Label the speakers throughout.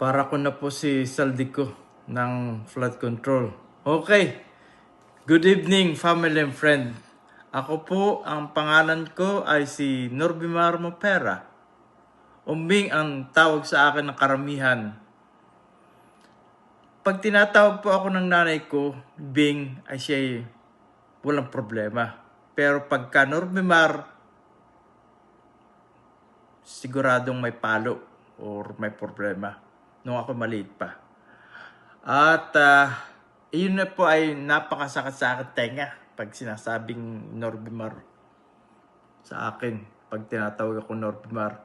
Speaker 1: Para ko na po si Saldico ng flood control. Okay. Good evening, family and friend. Ako po, ang pangalan ko ay si Norbimar Mopera. Umbing ang tawag sa akin ng karamihan. Pag tinatawag po ako ng nanay ko, Bing, ay siya walang problema. Pero pagka Norbimar, siguradong may palo or may problema nung ako maliit pa. At yun na po ay napakasakit sa akin tenga pag sinasabing Norbimar sa akin. Pag tinatawag ako Norbimar.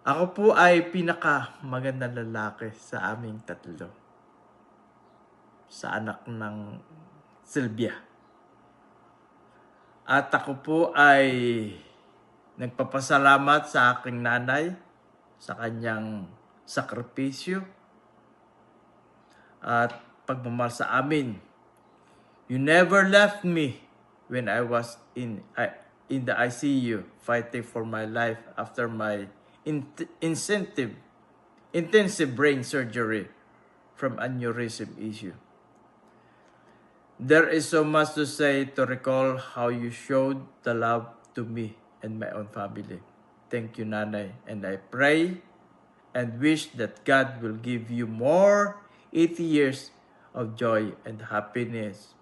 Speaker 1: Ako po ay pinaka magandang lalaki sa aming tatlo. Sa anak ng Sylvia. At ako po ay nagpapasalamat sa aking nanay sa kanyang sakripisyo at pagmamahal sa amin. You never left me when I was in the ICU fighting for my life after my intensive brain surgery from aneurysm issue. There is so much to say to recall how you showed the love to me and my own family. Thank you, Nanay, and I pray and wish that God will give you more 80 years of joy and happiness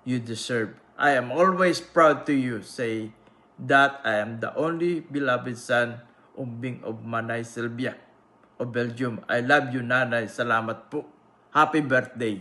Speaker 1: you deserve. I am always proud to you, say that I am the only beloved son Umbing of Manay Sylvia of Belgium. I love you, Nanay. Salamat po. Happy birthday.